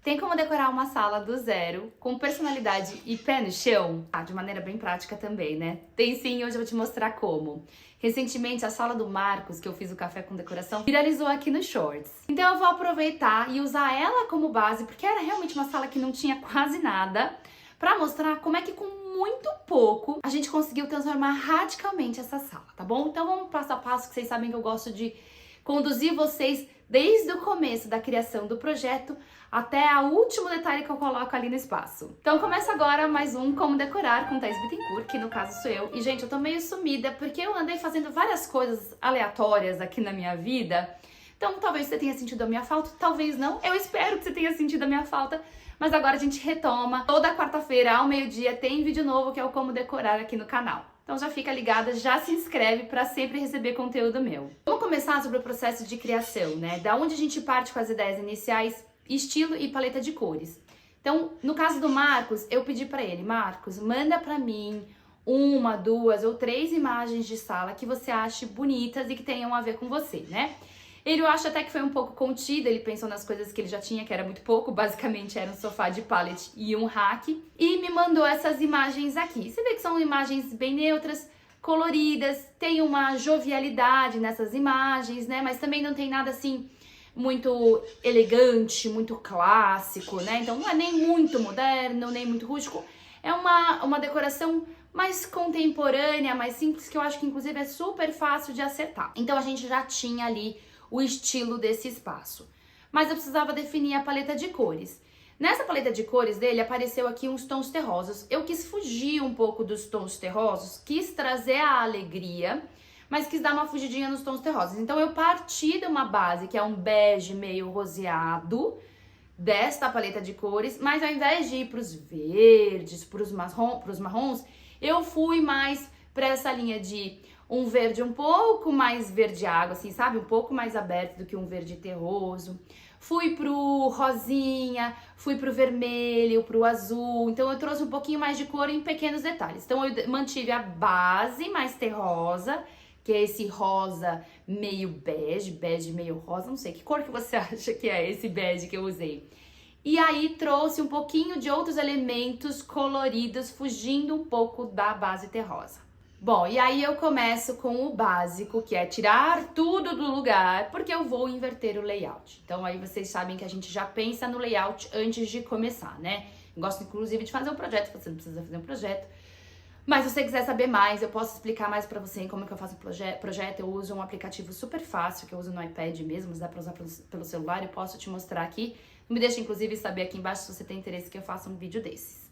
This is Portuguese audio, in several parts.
Tem como decorar uma sala do zero, com personalidade e pé no chão? De maneira bem prática também, né? Tem sim, hoje eu vou te mostrar como. Recentemente, a sala do Marcos, que eu fiz o café com decoração, viralizou aqui no Shorts. Então eu vou aproveitar e usar ela como base, porque era realmente uma sala que não tinha quase nada, pra mostrar como é que com muito pouco a gente conseguiu transformar radicalmente essa sala, tá bom? Então vamos passo a passo, que vocês sabem que eu gosto de conduzir vocês desde o começo da criação do projeto até o último detalhe que eu coloco ali no espaço. Então começa agora mais um Como Decorar com Thaís Bittencourt, que no caso sou eu. E gente, eu tô meio sumida porque eu andei fazendo várias coisas aleatórias aqui na minha vida. Então talvez você tenha sentido a minha falta, talvez não. Eu espero que você tenha sentido a minha falta. Mas agora a gente retoma. Toda quarta-feira ao meio-dia tem vídeo novo que é o Como Decorar aqui no canal. Então já fica ligada, já se inscreve para sempre receber conteúdo meu. Vamos começar sobre o processo de criação, né? Da onde a gente parte com as ideias iniciais, estilo e paleta de cores. Então, no caso do Marcos, eu pedi para ele, Marcos, manda para mim 1, 2 ou 3 imagens de sala que você ache bonitas e que tenham a ver com você, né? Ele, eu acho até que foi um pouco contido, ele pensou nas coisas que ele já tinha, que era muito pouco, basicamente era um sofá de pallet e um rack, e me mandou essas imagens aqui. Você vê que são imagens bem neutras, coloridas, tem uma jovialidade nessas imagens, né, mas também não tem nada assim muito elegante, muito clássico, né, então não é nem muito moderno, nem muito rústico, é uma decoração mais contemporânea, mais simples, que eu acho que inclusive é super fácil de acertar. Então a gente já tinha ali o estilo desse espaço. Mas eu precisava definir a paleta de cores. Nessa paleta de cores dele apareceu aqui uns tons terrosos. Eu quis fugir um pouco dos tons terrosos, quis trazer a alegria, mas quis dar uma fugidinha nos tons terrosos. Então eu parti de uma base que é um bege meio roseado, desta paleta de cores, mas ao invés de ir para os verdes, para os marrons, eu fui mais para essa linha de um verde um pouco mais verde água, assim, sabe? Um pouco mais aberto do que um verde terroso. Fui pro rosinha, fui pro vermelho, pro azul. Então eu trouxe um pouquinho mais de cor em pequenos detalhes. Então eu mantive a base mais terrosa, que é esse rosa meio bege, bege meio rosa, não sei que cor que você acha que é esse bege que eu usei. E aí trouxe um pouquinho de outros elementos coloridos, fugindo um pouco da base terrosa. Bom, e aí eu começo com o básico, que é tirar tudo do lugar, porque eu vou inverter o layout. Então aí vocês sabem que a gente já pensa no layout antes de começar, né? Eu gosto inclusive de fazer um projeto, você não precisa fazer um projeto. Mas se você quiser saber mais, eu posso explicar mais pra você como é que eu faço o projeto. Eu uso um aplicativo super fácil, que eu uso no iPad mesmo, mas dá pra usar pelo celular, eu posso te mostrar aqui. Me deixa inclusive saber aqui embaixo se você tem interesse que eu faça um vídeo desses.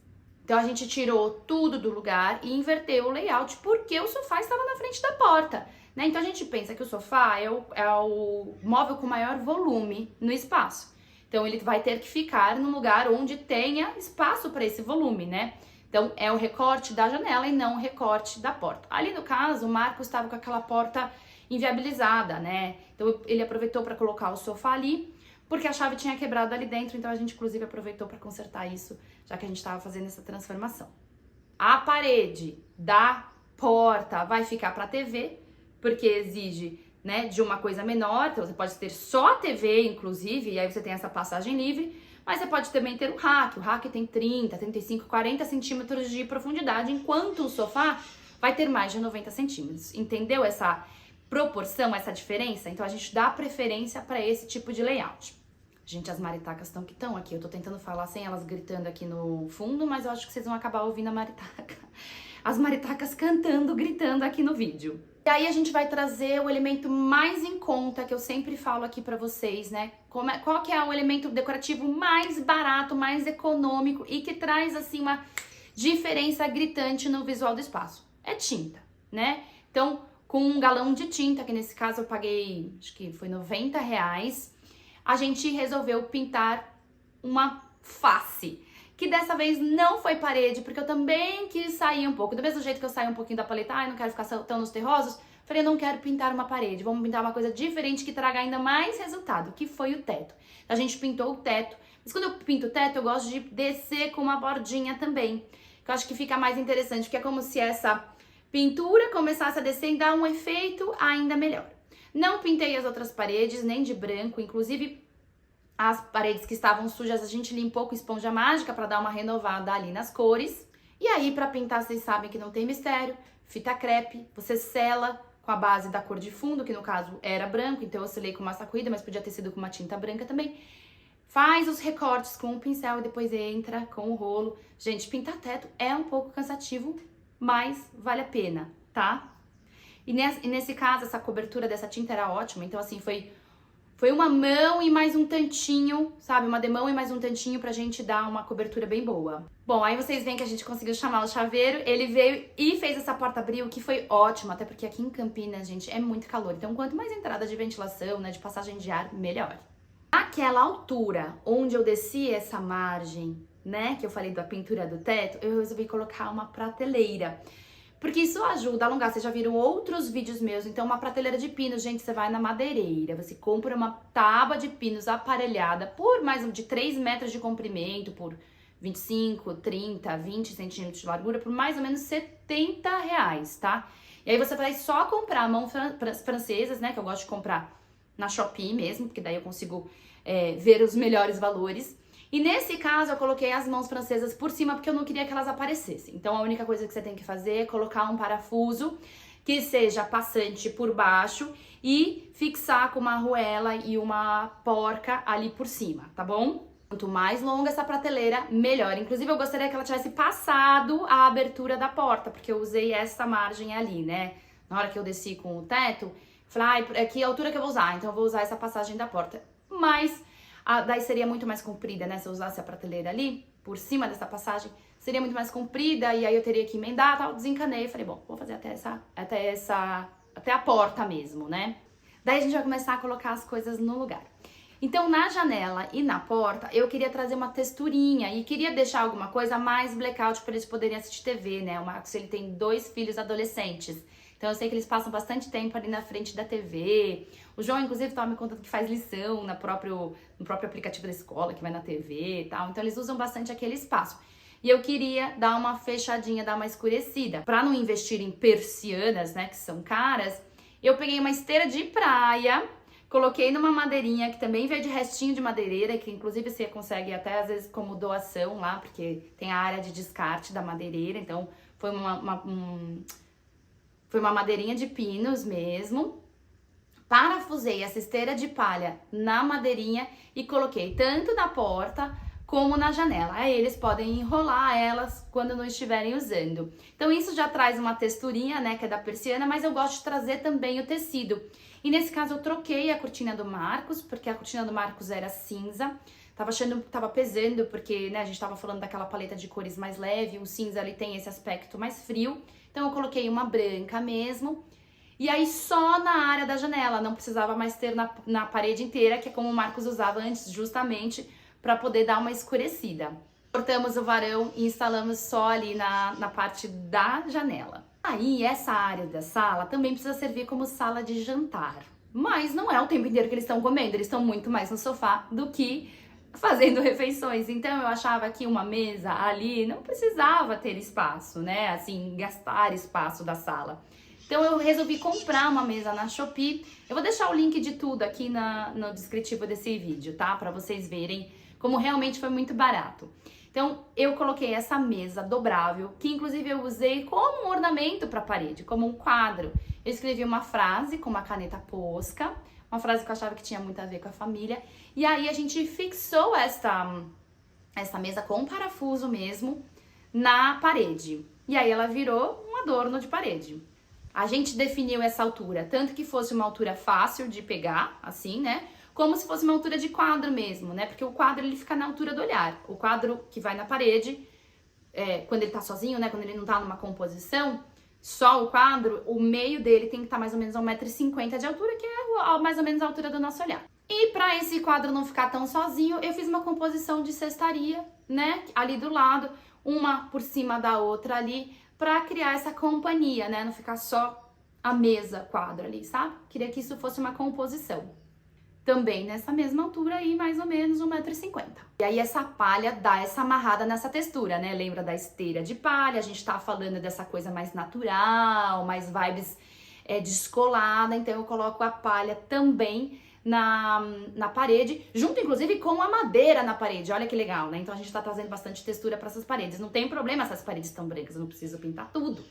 Então a gente tirou tudo do lugar e inverteu o layout porque o sofá estava na frente da porta, né? Então a gente pensa que o sofá é o móvel com maior volume no espaço. Então ele vai ter que ficar num lugar onde tenha espaço para esse volume, né? Então é o recorte da janela e não o recorte da porta. Ali no caso, o Marcos estava com aquela porta inviabilizada, né? Então ele aproveitou para colocar o sofá ali, porque a chave tinha quebrado ali dentro, então a gente inclusive aproveitou para consertar isso, já que a gente estava fazendo essa transformação. A parede da porta vai ficar para a TV, porque exige, né, de uma coisa menor, então você pode ter só a TV, inclusive, e aí você tem essa passagem livre, mas você pode também ter o rack tem 30, 35, 40 centímetros de profundidade, enquanto o sofá vai ter mais de 90 centímetros. Entendeu essa proporção, essa diferença? Então a gente dá preferência para esse tipo de layout. Gente, as maritacas estão aqui. Eu tô tentando falar sem elas gritando aqui no fundo, mas eu acho que vocês vão acabar ouvindo a maritaca. As maritacas cantando, gritando aqui no vídeo. E aí a gente vai trazer o elemento mais em conta, que eu sempre falo aqui pra vocês, né? Qual que é o elemento decorativo mais barato, mais econômico e que traz, assim, uma diferença gritante no visual do espaço? É tinta, né? Então, com um galão de tinta, que nesse caso eu paguei, acho que foi R$90, a gente resolveu pintar uma face, que dessa vez não foi parede, porque eu também quis sair um pouco, do mesmo jeito que eu saí um pouquinho da paleta, não quero ficar tão nos terrosos, falei, eu não quero pintar uma parede, vamos pintar uma coisa diferente que traga ainda mais resultado, que foi o teto. A gente pintou o teto, mas quando eu pinto o teto, eu gosto de descer com uma bordinha também, que eu acho que fica mais interessante, porque é como se essa pintura começasse a descer e dar um efeito ainda melhor. Não pintei as outras paredes, nem de branco, inclusive As paredes que estavam sujas a gente limpou com esponja mágica para dar uma renovada ali nas cores. E aí, para pintar, vocês sabem que não tem mistério. Fita crepe, você sela com a base da cor de fundo, que no caso era branco, então eu selei com massa coída, mas podia ter sido com uma tinta branca também. Faz os recortes com o pincel e depois entra com o rolo. Gente, pintar teto é um pouco cansativo, mas vale a pena, tá? E nesse caso, essa cobertura dessa tinta era ótima, então assim, foi uma mão e mais um tantinho, sabe? Uma demão e mais um tantinho pra gente dar uma cobertura bem boa. Bom, aí vocês veem que a gente conseguiu chamar o chaveiro, ele veio e fez essa porta-abril, que foi ótimo, até porque aqui em Campinas, gente, é muito calor. Então, quanto mais entrada de ventilação, né, de passagem de ar, melhor. Naquela altura onde eu desci essa margem, né, que eu falei da pintura do teto, eu resolvi colocar uma prateleira. Porque isso ajuda a alongar. Vocês já viram outros vídeos meus. Então, uma prateleira de pinos, gente, você vai na madeireira. Você compra uma tábua de pinos aparelhada por mais de 3 metros de comprimento, por 25, 30, 20 centímetros de largura, por mais ou menos R$70, tá? E aí você vai só comprar mãos francesas, né? Que eu gosto de comprar na Shopee mesmo, porque daí eu consigo ver os melhores valores. E nesse caso eu coloquei as mãos francesas por cima porque eu não queria que elas aparecessem. Então a única coisa que você tem que fazer é colocar um parafuso que seja passante por baixo e fixar com uma arruela e uma porca ali por cima, tá bom? Quanto mais longa essa prateleira, melhor. Inclusive eu gostaria que ela tivesse passado a abertura da porta, porque eu usei essa margem ali, né? Na hora que eu desci com o teto, falei, é que altura que eu vou usar? Então eu vou usar essa passagem da porta. Mas daí seria muito mais comprida, né? Se eu usasse a prateleira ali, por cima dessa passagem, seria muito mais comprida e aí eu teria que emendar, tal. Desencanei, falei, bom, vou fazer até a porta mesmo, né? Daí a gente vai começar a colocar as coisas no lugar. Então, na janela e na porta, eu queria trazer uma texturinha e queria deixar alguma coisa mais blackout para eles poderem assistir TV, né? O Marcos, ele tem 2 filhos adolescentes. Então eu sei que eles passam bastante tempo ali na frente da TV. O João, inclusive, estava me contando que faz lição no próprio aplicativo da escola, que vai na TV e tal. Então eles usam bastante aquele espaço. E eu queria dar uma fechadinha, dar uma escurecida. Para não investir em persianas, né, que são caras, eu peguei uma esteira de praia, coloquei numa madeirinha que também veio de restinho de madeireira, que inclusive você consegue até às vezes como doação lá, porque tem a área de descarte da madeireira. Então foi uma madeirinha de pinos mesmo. Parafusei essa esteira de palha na madeirinha e coloquei tanto na porta como na janela. Aí eles podem enrolar elas quando não estiverem usando. Então isso já traz uma texturinha, né, que é da persiana, mas eu gosto de trazer também o tecido. E nesse caso eu troquei a cortina do Marcos, porque a cortina do Marcos era cinza. Tava pesando, porque, né, a gente tava falando daquela paleta de cores mais leve, o cinza ali tem esse aspecto mais frio. Então eu coloquei uma branca mesmo. E aí só na área da janela, não precisava mais ter na parede inteira, que é como o Marcos usava antes, justamente para poder dar uma escurecida. Cortamos o varão e instalamos só ali na parte da janela. Aí essa área da sala também precisa servir como sala de jantar. Mas não é o tempo inteiro que eles estão comendo, eles estão muito mais no sofá do que fazendo refeições. Então eu achava que uma mesa ali não precisava ter espaço, né? Assim, gastar espaço da sala. Então eu resolvi comprar uma mesa na Shopee. Eu vou deixar o link de tudo aqui no descritivo desse vídeo, tá? Pra vocês verem como realmente foi muito barato. Então eu coloquei essa mesa dobrável, que inclusive eu usei como um ornamento pra parede, como um quadro. Eu escrevi uma frase com uma caneta Posca, uma frase que eu achava que tinha muito a ver com a família. E aí a gente fixou essa mesa com um parafuso mesmo na parede. E aí ela virou um adorno de parede. A gente definiu essa altura, tanto que fosse uma altura fácil de pegar, assim, né? Como se fosse uma altura de quadro mesmo, né? Porque o quadro, ele fica na altura do olhar. O quadro que vai na parede, quando ele tá sozinho, né? Quando ele não tá numa composição, só o quadro, o meio dele tem que estar mais ou menos a 1,50 m de altura, que é mais ou menos a altura do nosso olhar. E para esse quadro não ficar tão sozinho, eu fiz uma composição de cestaria, né? Ali do lado, uma por cima da outra ali, para criar essa companhia, né? Não ficar só a mesa, quadro ali, sabe? Queria que isso fosse uma composição. Também nessa mesma altura aí, mais ou menos 1,50 m. E aí essa palha dá essa amarrada nessa textura, né? Lembra da esteira de palha? A gente tá falando dessa coisa mais natural, mais vibes descolada. Então eu coloco a palha também na parede, junto inclusive com a madeira na parede. Olha que legal, né? Então a gente tá trazendo bastante textura para essas paredes. Não tem problema essas paredes estão brancas, eu não preciso pintar tudo.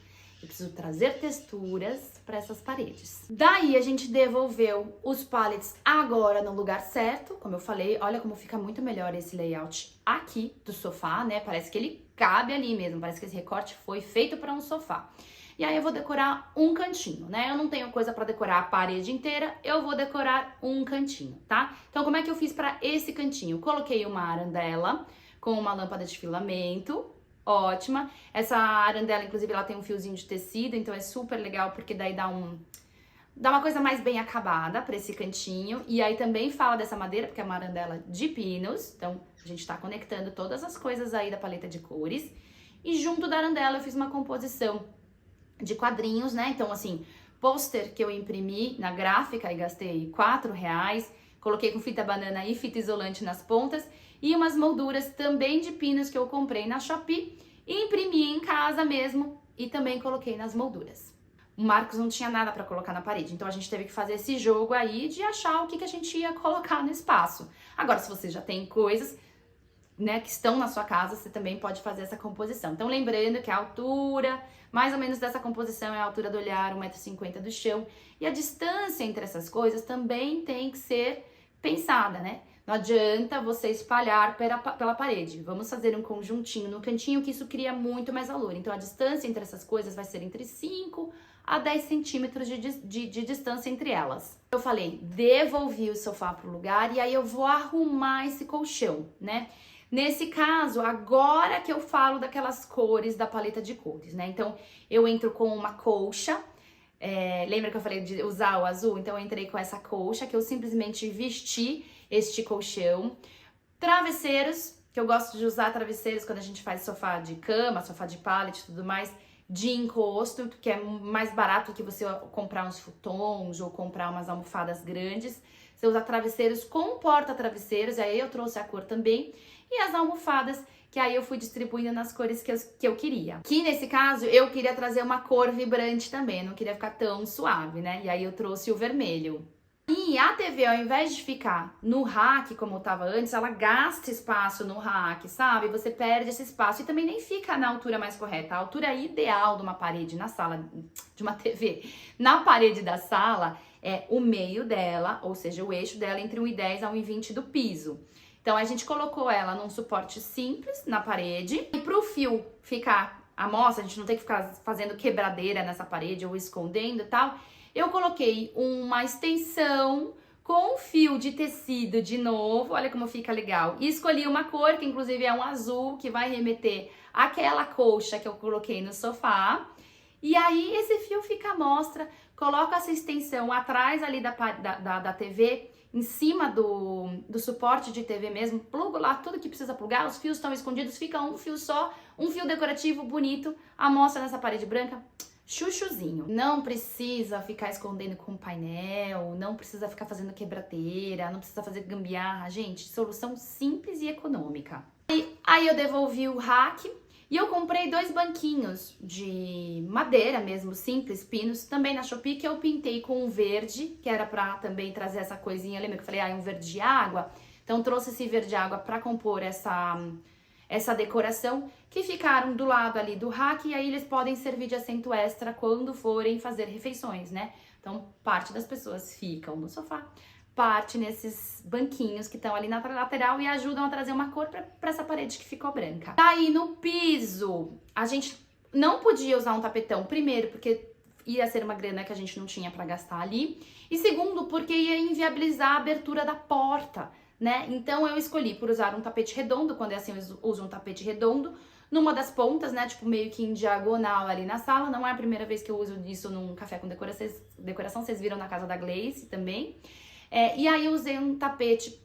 Eu preciso trazer texturas para essas paredes. Daí a gente devolveu os pallets agora no lugar certo. Como eu falei, olha como fica muito melhor esse layout aqui do sofá, né? Parece que ele cabe ali mesmo, parece que esse recorte foi feito para um sofá. E aí eu vou decorar um cantinho, né? Eu não tenho coisa para decorar a parede inteira, eu vou decorar um cantinho, tá? Então como é que eu fiz para esse cantinho? Coloquei uma arandela com uma lâmpada de filamento, ótima. Essa arandela, inclusive, ela tem um fiozinho de tecido, então é super legal porque daí dá uma coisa mais bem acabada para esse cantinho. E aí também fala dessa madeira, porque é uma arandela de pinos, então a gente tá conectando todas as coisas aí da paleta de cores. E junto da arandela eu fiz uma composição de quadrinhos, né? Então, assim, pôster que eu imprimi na gráfica e gastei R$4, coloquei com fita banana e fita isolante nas pontas, e umas molduras também de pinos que eu comprei na Shopee, e imprimi em casa mesmo e também coloquei nas molduras. O Marcos não tinha nada para colocar na parede, então a gente teve que fazer esse jogo aí de achar o que a gente ia colocar no espaço. Agora, se você já tem coisas, né, que estão na sua casa, você também pode fazer essa composição. Então, lembrando que a altura, mais ou menos dessa composição, é a altura do olhar, 1,50 m do chão. E a distância entre essas coisas também tem que ser pensada, né? Não adianta você espalhar pela parede. Vamos fazer um conjuntinho no cantinho, que isso cria muito mais valor. Então, a distância entre essas coisas vai ser entre 5 a 10 centímetros de distância entre elas. Eu falei, devolvi o sofá pro lugar e aí eu vou arrumar esse colchão, né? Nesse caso, agora que eu falo daquelas cores da paleta de cores, né? Então, eu entro com uma colcha. Lembra que eu falei de usar o azul? Então, eu entrei com essa colcha, que eu simplesmente vesti este colchão. Travesseiros, que eu gosto de usar travesseiros quando a gente faz sofá de cama, sofá de pallet e tudo mais, de encosto, que é mais barato que você comprar uns futons ou comprar umas almofadas grandes. Você usa travesseiros com porta-travesseiros, aí eu trouxe a cor também. E as almofadas, que aí eu fui distribuindo nas cores que eu queria. Que nesse caso, eu queria trazer uma cor vibrante também, não queria ficar tão suave, né? E aí eu trouxe o vermelho. E a TV, ao invés de ficar no rack, como estava antes, ela gasta espaço no rack, sabe? Você perde esse espaço e também nem fica na altura mais correta. A altura ideal de uma parede na sala, de uma TV, na parede da sala, é o meio dela, ou seja, o eixo dela entre 1,10 a 1,20 do piso. Então, a gente colocou ela num suporte simples na parede. E pro fio ficar à mostra, a gente não tem que ficar fazendo quebradeira nessa parede ou escondendo e tal, eu coloquei uma extensão com fio de tecido de novo, olha como fica legal. E escolhi uma cor, que inclusive é um azul, que vai remeter àquela colcha que eu coloquei no sofá. E aí, esse fio fica à mostra, coloco essa extensão atrás ali da TV, em cima do suporte de TV mesmo, plugo lá tudo que precisa plugar, os fios estão escondidos, fica um fio só, um fio decorativo bonito, a mostra nessa parede branca, chuchuzinho. Não precisa ficar escondendo com painel, não precisa ficar fazendo quebradeira, não precisa fazer gambiarra, gente, solução simples e econômica. E aí eu devolvi o rack. E eu comprei 2 banquinhos de madeira mesmo, simples, pinos, também na Shopee, que eu pintei com um verde, que era pra também trazer essa coisinha, lembra que eu falei, um verde água? Então trouxe esse verde água pra compor essa decoração, que ficaram do lado ali do rack, e aí eles podem servir de assento extra quando forem fazer refeições, né? Então, parte das pessoas ficam no sofá, parte nesses banquinhos que estão ali na lateral e ajudam a trazer uma cor para essa parede que ficou branca. Aí no piso, a gente não podia usar um tapetão, primeiro porque ia ser uma grana que a gente não tinha para gastar ali, e segundo porque ia inviabilizar a abertura da porta, né? Então eu escolhi por usar um tapete redondo, quando é assim eu uso um tapete redondo, numa das pontas, né, tipo meio que em diagonal ali na sala. Não é a primeira vez que eu uso isso num café com decoração, vocês viram na casa da Gleice também. E aí eu usei um tapete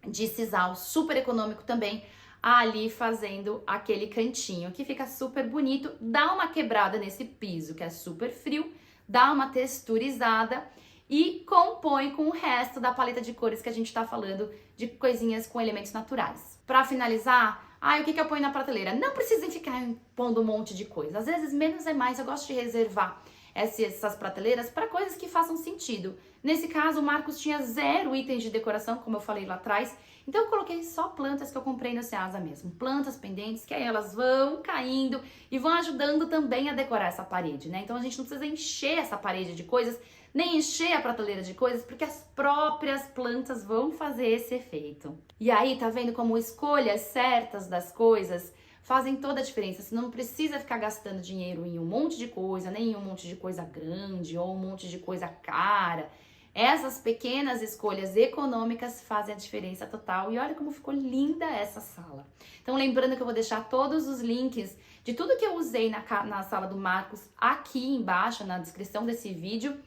de sisal super econômico também, ali fazendo aquele cantinho, que fica super bonito, dá uma quebrada nesse piso, que é super frio, dá uma texturizada e compõe com o resto da paleta de cores que a gente tá falando, de coisinhas com elementos naturais. Pra finalizar, o que eu ponho na prateleira? Não precisem ficar pondo um monte de coisa, às vezes menos é mais, eu gosto de reservar essas prateleiras para coisas que façam sentido. Nesse caso, o Marcos tinha 0 itens de decoração, como eu falei lá atrás, então eu coloquei só plantas que eu comprei no Ceasa mesmo, plantas pendentes, que aí elas vão caindo e vão ajudando também a decorar essa parede, né? Então a gente não precisa encher essa parede de coisas, nem encher a prateleira de coisas, porque as próprias plantas vão fazer esse efeito. E aí, tá vendo como escolhas certas das coisas fazem toda a diferença? Você não precisa ficar gastando dinheiro em um monte de coisa, nem em um monte de coisa grande ou um monte de coisa cara. Essas pequenas escolhas econômicas fazem a diferença total. E olha como ficou linda essa sala. Então, lembrando que eu vou deixar todos os links de tudo que eu usei na sala do Marcos aqui embaixo, na descrição desse vídeo.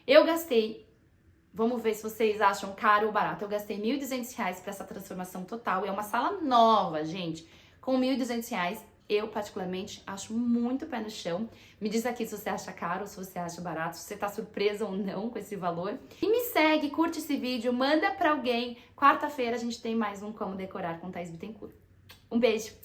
Eu gastei, vamos ver se vocês acham caro ou barato, eu gastei R$ 1.200 para essa transformação total. É uma sala nova, gente. Com R$ 1.200, eu particularmente acho muito pé no chão. Me diz aqui se você acha caro ou se você acha barato, se você tá surpresa ou não com esse valor. E me segue, curte esse vídeo, manda pra alguém. Quarta-feira a gente tem mais um Como Decorar com Thaís Bittencourt. Um beijo!